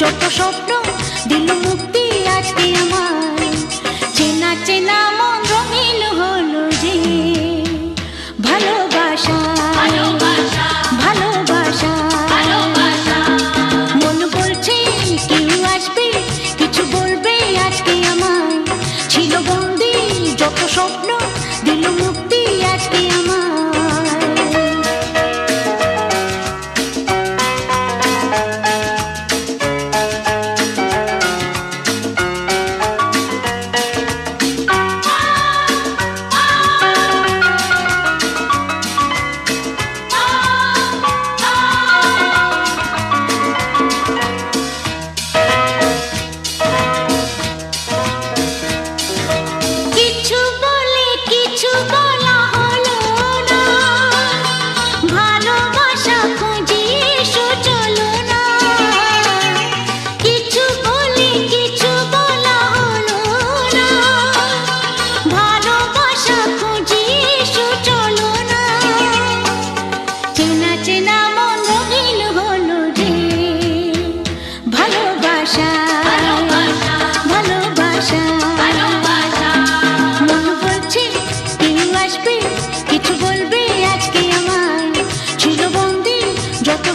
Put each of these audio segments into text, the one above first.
যত স্বপ্ন দিল মুক্তি আজকে আমার। চেনা চেনা মন রঙিন হলো যে ভালোবাসা ভালোবাসা। মন বলছে কেউ আসবে কিছু বলবে আজকে আমায়। ছিল বন্দি যত স্বপ্ন দিল মুক্তি আজকে আমার।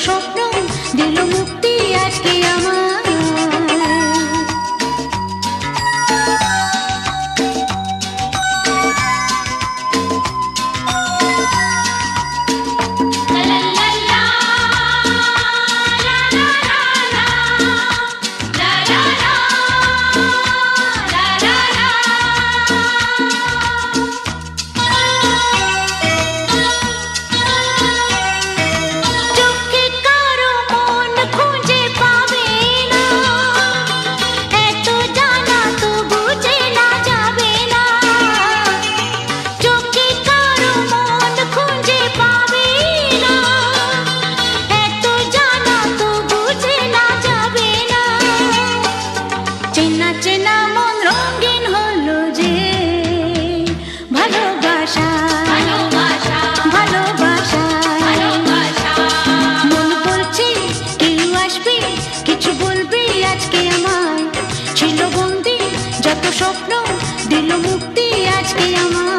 স্বপ্ন দিল মুক্তি আজকে আমার। স্বপ্ন দিল মুক্তি আজকে আমার।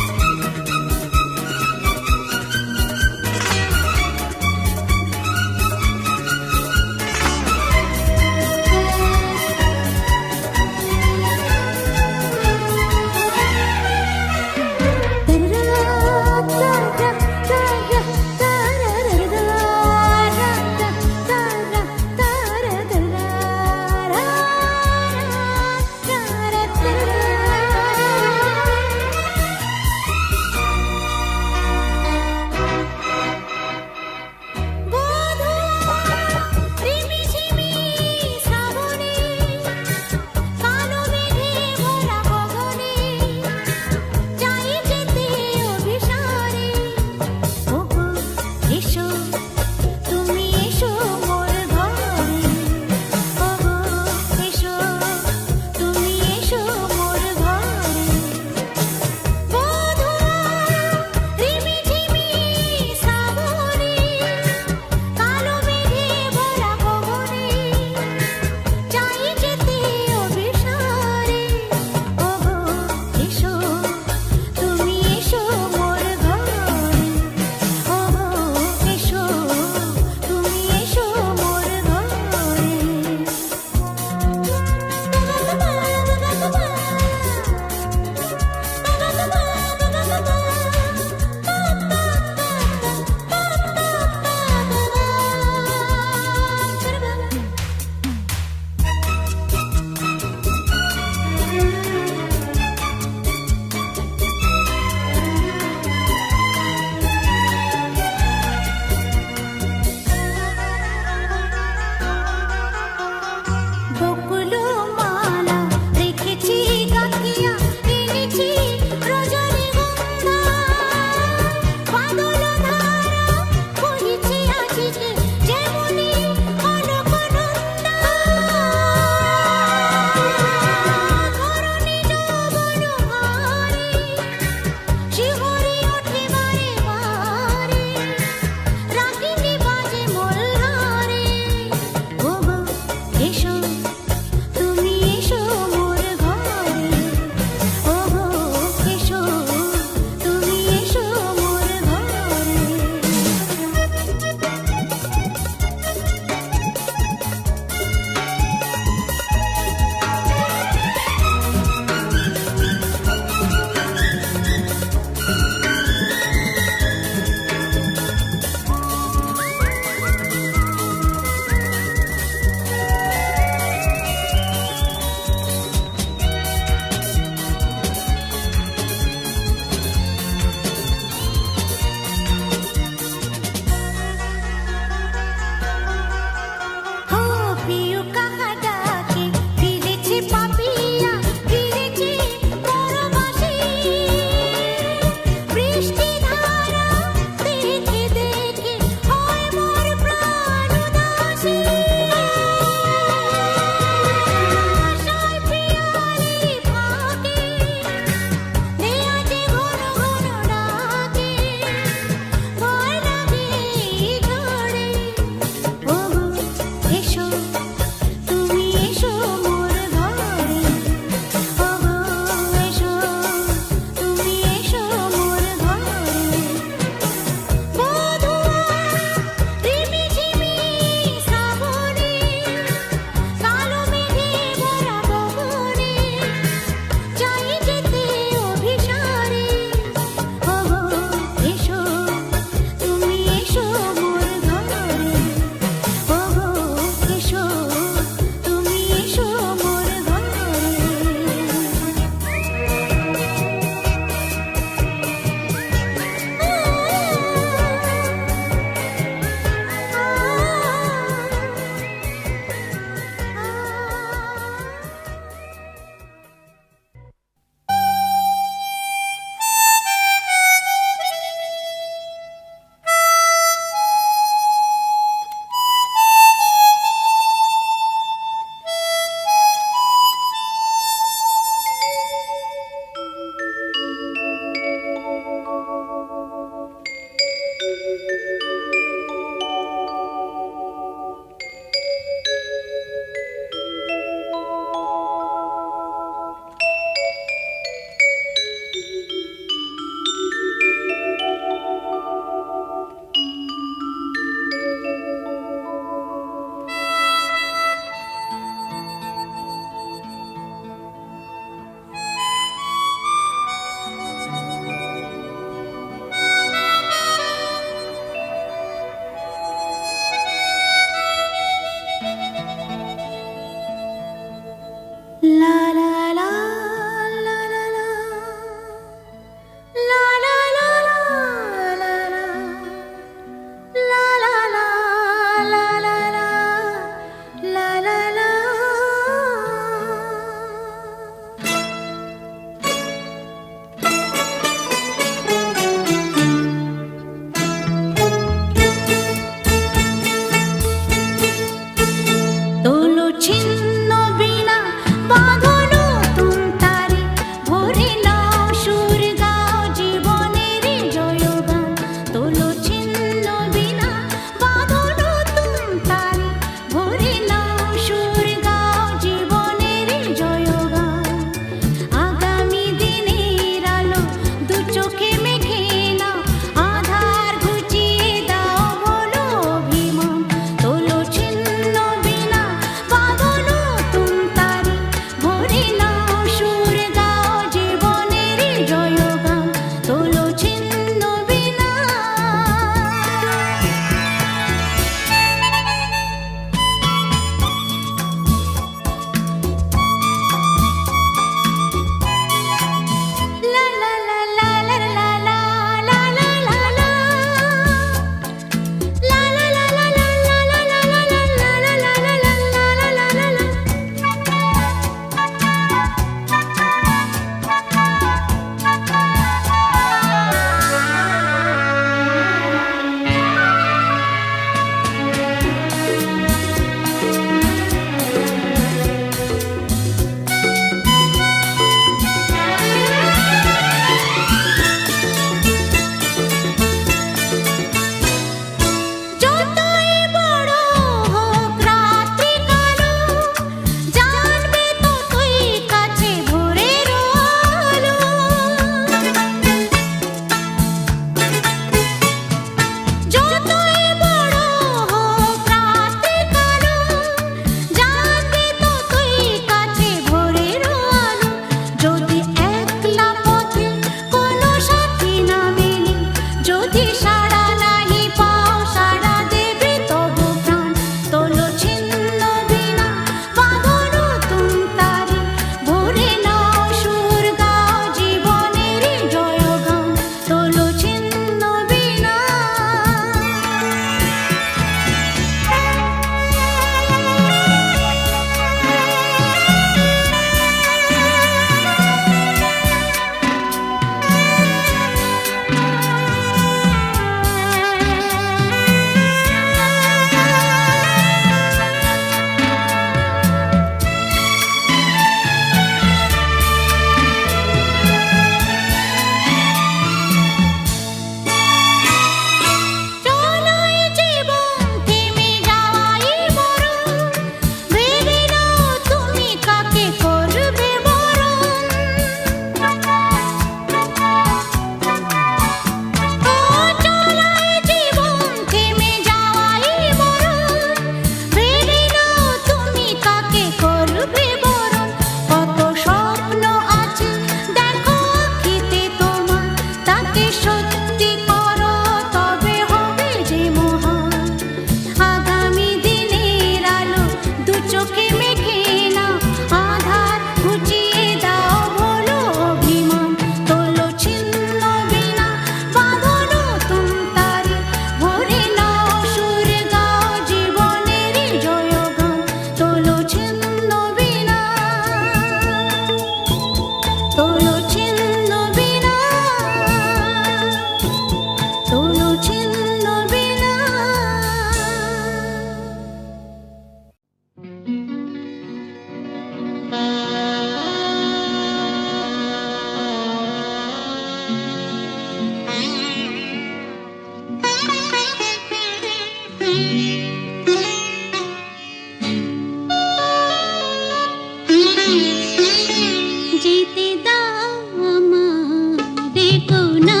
যেতে দাও আমারে কোনা,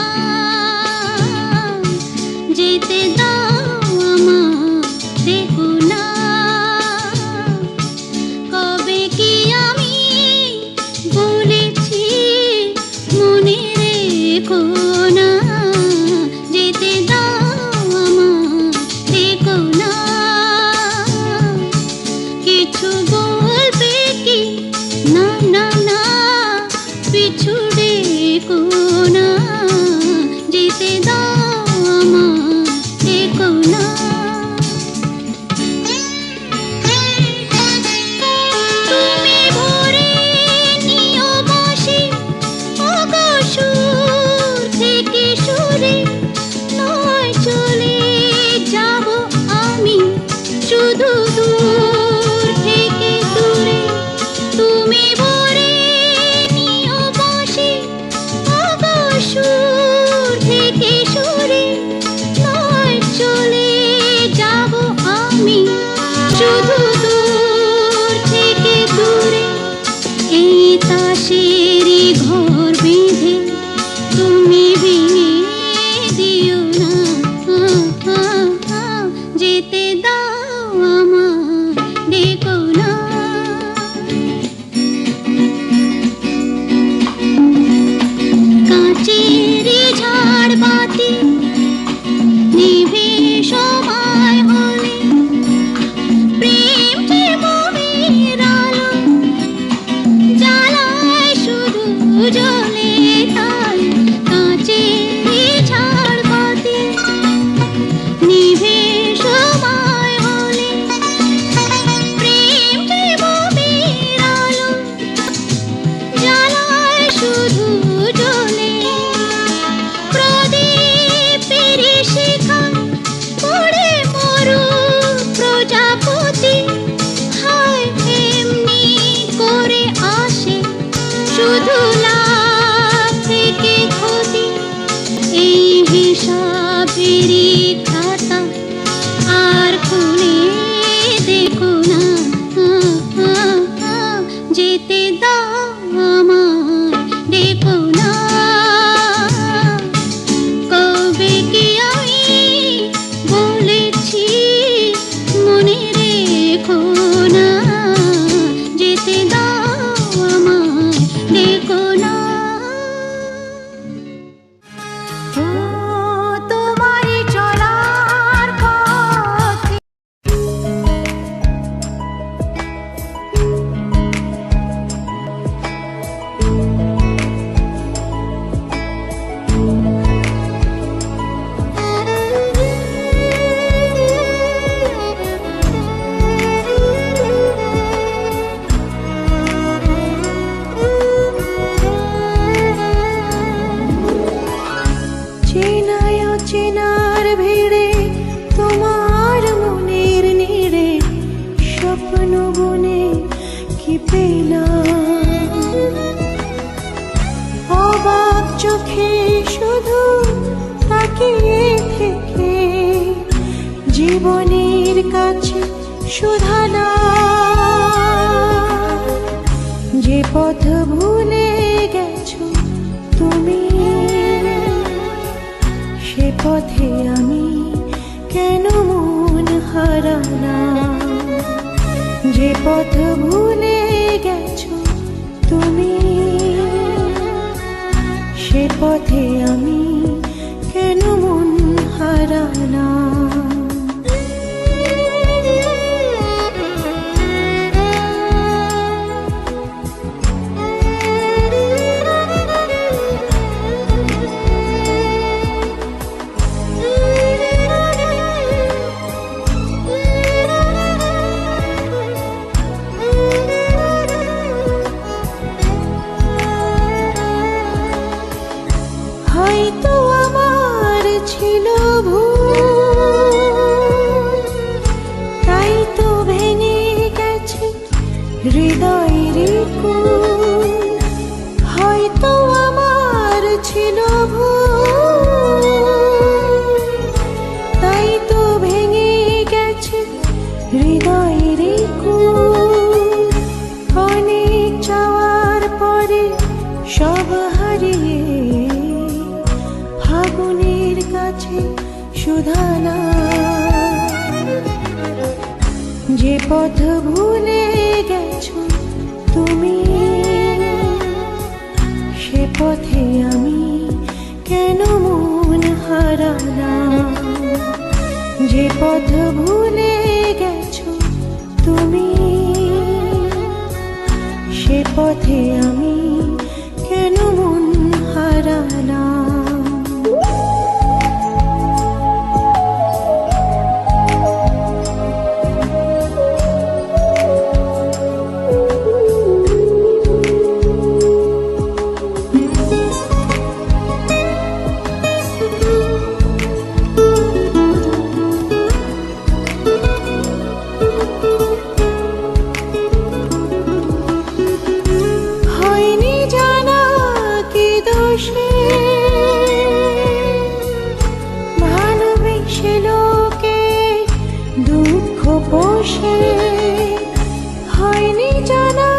যেতে দাও আমারে কোনা। কবে কি আমি বলেছি মনে রেখো না, যেতে দাও আমারে কোনা। কিছু বলবে কি না না না, পিছু ডেকো না, যেতে দাও আমারে কোনা। তুমি ভরে নিও বসে ওগো সুর থেকে সুরে, নয় চলে যাব আমি শুধু দূর থেকে দূরে। তুমি ভরে নিও বসে ওগো সুর থেকে সুরে, নয় চলে যাব আমি শুধু দূর থেকে দূরে। এই তাসেরই ঘর বেঁধে তুমি ভেঙে দিও না, যেতে দাও আমারে কোনা। কাঁচেরই ঝাড়বাতি নিভে সময় হলে, প্রেম যে মোহের আলো জ্বালায় শুধু জ্বলে তাই। কাঁচেরই ঝাড়বাতি নিভে সময় হলে, প্রেম যে মোহের আলো জ্বালায় শুধু জ্বলে। প্রদীপের শিখা পড়ে মরু প্রজাপতি, হায় এমনি করে আসে শুধু লাভ থেকে ক্ষতি। এই হিসাবেরই খাতা আর খুলে দেখো না, যেতে দাও আমারে কোনা। কবে কি আমি বলেছি মনে রেখো না, যেতে দাও আমারে কোনা। ও তোমারই চলার পথে চেনায় অচেনার ভিড়ে তোমার মনের নিড়ে স্বপ্ন বনে কি পেলাম। অবাক চোখে শুধু তাকিয়ে থেকে জীবনের কাছে শুধানা, যে পথ ভুলে গেছো তুমি, সে পথে আমি কেন মন হারানা। যে পথ ভুলে গেছো তুমি, সে পথে আমি কেন মন হারানা। হয়তো আমার ছিল ভুল, তাই তো ভেঙে গেছে হৃদয়ের কুল। হয়তো আমার ছিল ভুল, তাই তো ভেঙে হৃদয়ের কুল। অনেক চাওয়ার পরে সব হারিয়ে ফাগুনের কাছে সুধানা, যে পথ ভুলে গেছো তুমি, সে পথে আমি কেন মন হারালাম। যে পথ ভুলে গেছো তুমি, সে পথে আমি কেন মন হারালাম। হয়নি জানা কি দোষে ভালোবেসে লোকে দুঃখ পোষে। হয়নি জানা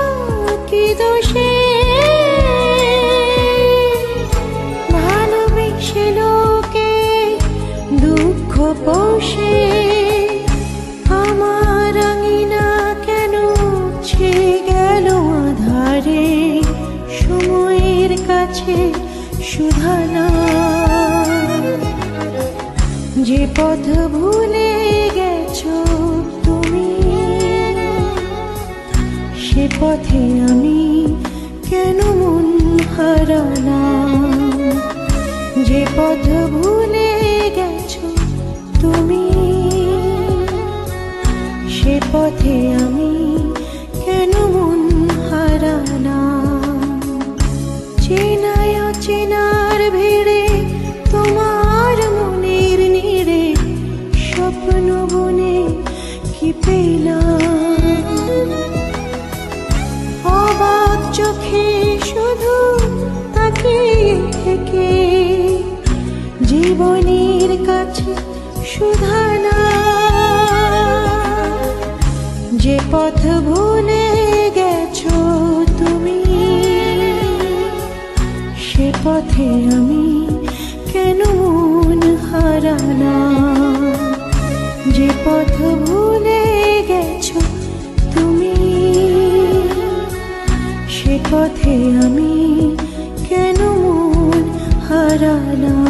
কি দোষে ভালোবেসে লোকে দুঃখ পোষে। আমার আঙিনা কেন ছে গেল আধারে, সময়ের কাছে সুধানা। যে পথ ভুলে গেছো তুমি, সে পথে আমি কেন মন হারালাম। যে পথ ভুলে গেছো তুমি, সে পথে আমি কেন মন হারালাম। চেনায় অচেনার ভিড়ে তোমার মনের নীড়ে স্বপ্ন বনে কি পেলাম। অবাক চোখে শুধু তাকিয়ে থেকে জীবনের কাছে সুধানা। যে পথ ভুলে গেছো তুমি, সে পথে আমি কেন মন হারালাম। যে পথ ভুলে গেছো তুমি, সে পথে আমি কেন মন হারালাম।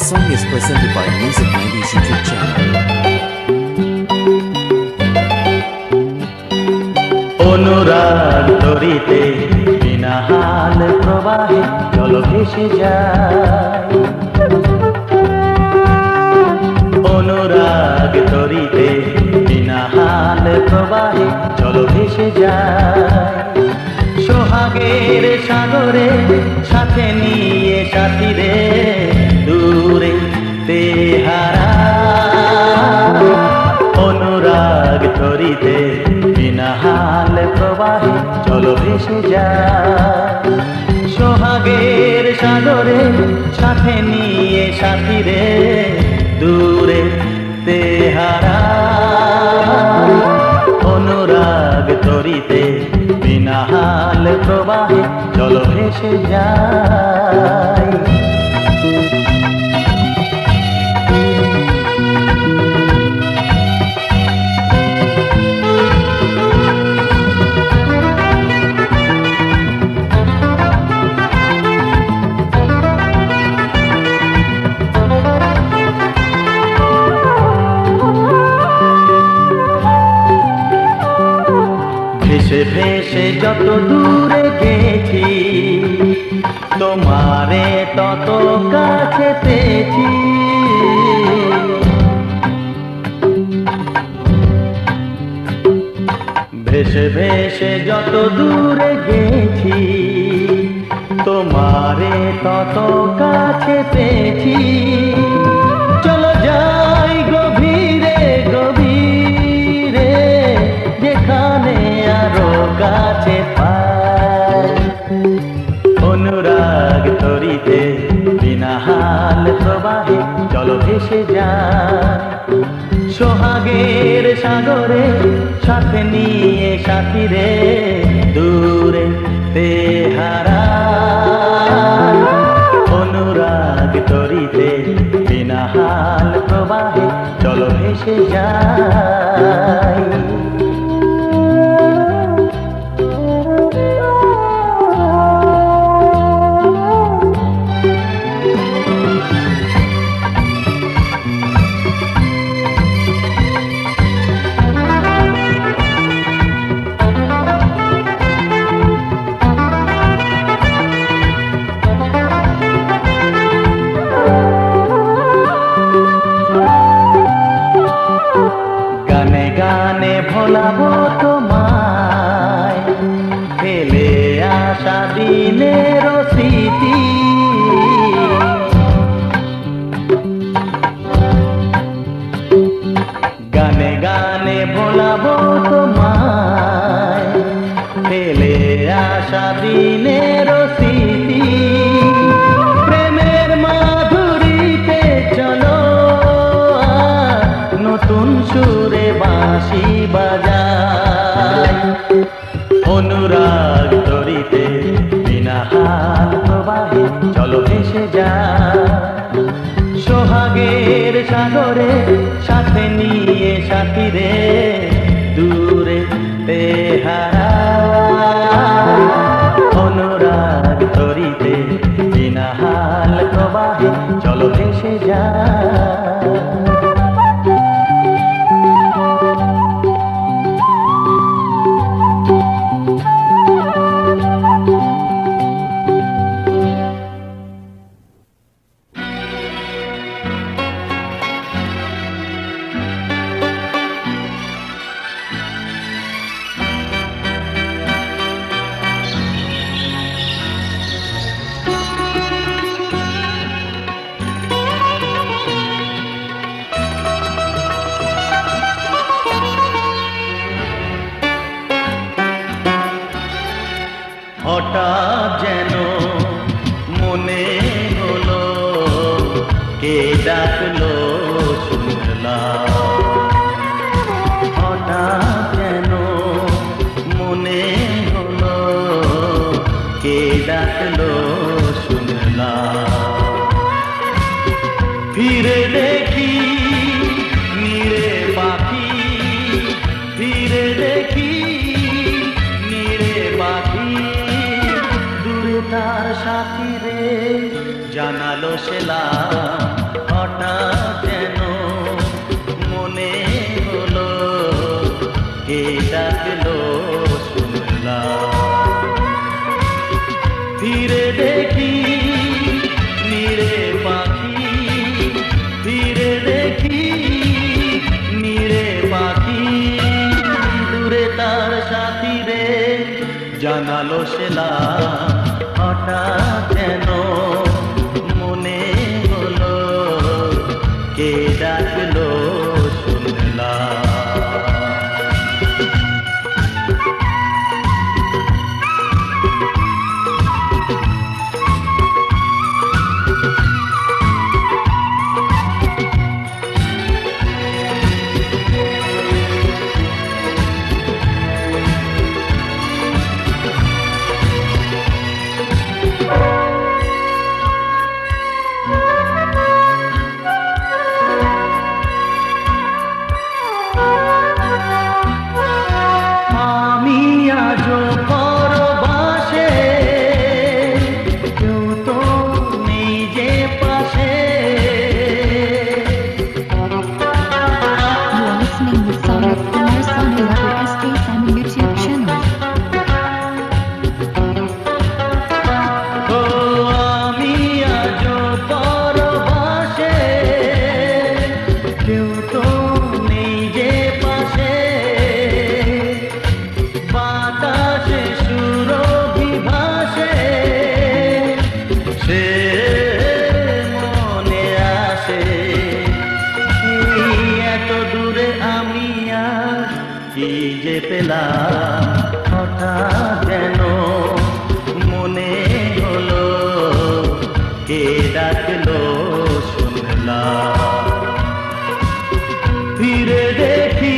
song is presented by Music 90s YouTube channel. অনুরাগ তরিতে বিনা হাল প্রবাহে জল ভেসে যায়। অনুরাগ তরিতে বিনা হাল প্রবাহে জল ভেসে যায়। সোহাগের সাগরে সাথে নিয়ে সাথীরে দূরে তেহারা। অনুরাগ তরিতে বিনা হাল প্রবাহে জল ভেসে যায়। সোহাগের সাগরে সাথে নিয়ে সাথীরে দূরে তেহারা। অনুরাগ তরিতে বিনা হাল প্রবাহে জল ভেসে যায়। ভেসে ভেসে যত দূরে গেছি তোমারে তত কাছে পেয়েছি। ভেসে ভেসে যত দূরে গেছি তোমারে তত কাছে পেয়েছি। চলো যাই গভীরে গভীরে যেখানে আরো কাছে পাই। অনুরাগ তরিতে বিনা হাল প্রবাহে জল ভেসে যায়। সোহাগের সাগরে সাথে নিয়ে সাথীরে দূরে তেহারা। অনুরাগ তরিতে বিনা হাল প্রবাহে জল ভেসে যায়। গানে গানে ভোলাবো তোমায় ফেলে আসা দিনের স্মৃতি। গানে গানে ভোলাবো তোমায় ফেলে আসা দিনের স্মৃতি। প্রেমের মাধুরীতে চলো নতুন সুরে বাঁশি বাজায়। অনুরাগ তরিতে বিনা হাল প্রবাহে জল ভেসে যায়। সোহাগের সাগরে সাথে নিয়ে সাথীরে দূরে তেহারা। অনুরাগ তরিতে বিনা হাল প্রবাহে জল ভেসে যায়। হঠাৎ যেন মনে হলো কে ডাকলো শুনলাম। হঠাৎ যেন মনে হলো কে ডাকলো শুনলাম। ফিরে দেখি নীরে পাখি, ফিরে দেখি নীরে পাখি। দূরে তার সাথী রে জানালো সেলাম শুনলাম হঠাৎ যেন মনে হলো কে ডাকলো শুনলাম। আমি আজও পরবাসে, কেউ তো নেই যে পাশে। You are listening the song of Kumar Sanu Level SK Sanu YouTube channel. ও আমি আজও পরবাসে, কেউ তো নেই যে পাশে। বাতাসে সুরভি ভাসে, সে মনে আসে। এই এত দূরে আমি আর কি যে পেলাম, হঠাৎ যেন মনে হলো কে ডাকলো শুনলাম। ফিরে দেখি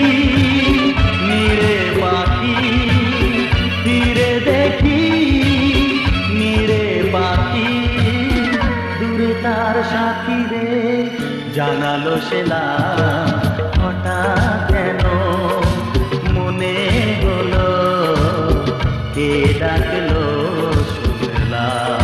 নীড়ে পাখি, ফিরে দেখি নীড়ে পাখি, দূরে তার সাথী রে জানালো সেলাম। হঠাৎ যেন মনে হলো কে ডাকলো শুনলাম।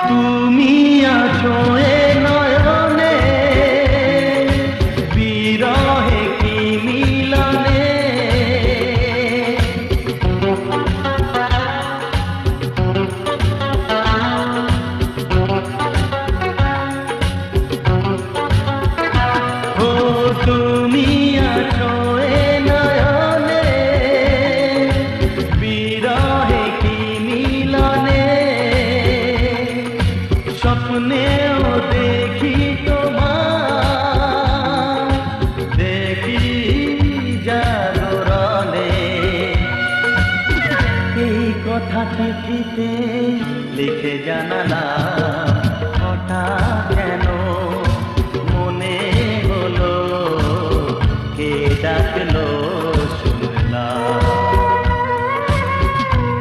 তুমি আছো এ নয়নে, বিরহে কি মিলনে। ও তুমি আছো এ নয়নে, বিরহে কি মিলনে। স্বপ্নেও দেখি তোমার, দেখি জাগরণে। এই কথা চিঠিতে লিখে জানালাম, হঠাৎ যেন মনে হলো কে ডাকলো শুনলাম।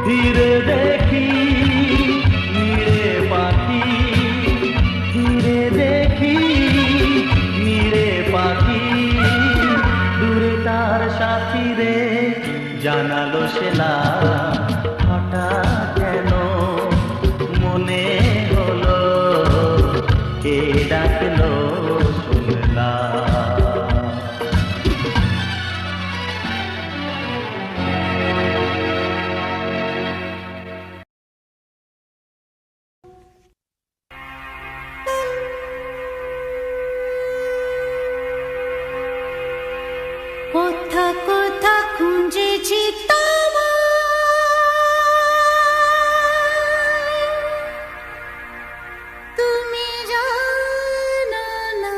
ফিরে দেখি নীড়ে পাখি, ফিরে দেখি নীড়ে পাখি, দূরে তার সাথী রে জানালো সেলাম। হঠাৎ যেন মনে হলো কে ডাকলো শুনলাম। কোথা কোথা খুঁজেছি তোমায়, তুমি জানো না।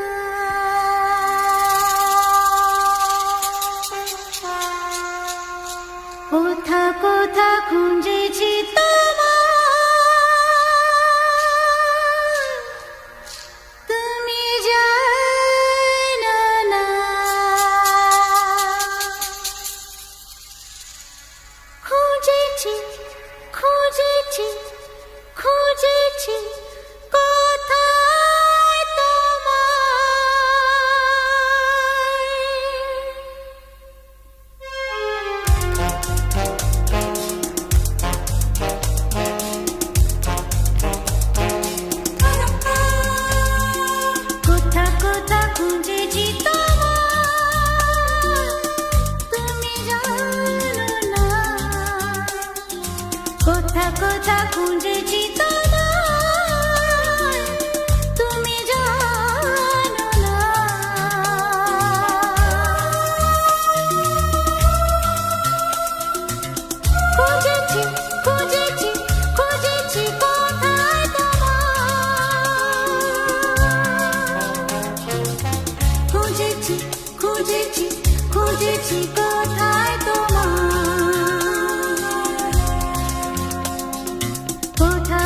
কোথা কোথা খুঁজেছি তোমায়, তুমি জানো না। খুঁজেছি খুঁজেছি খুঁজেছি কোথায় তোমায়। কোথা কোথা খুঁজেছি তোমায়, তুমি জানো না। খুঁজেছি খুঁজেছি খুঁজেছি কোথায় তোমায়, খুঁজেছি খুঁজেছি খুঁজেছি কোথায় তোমায়, কোথা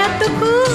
কত খুব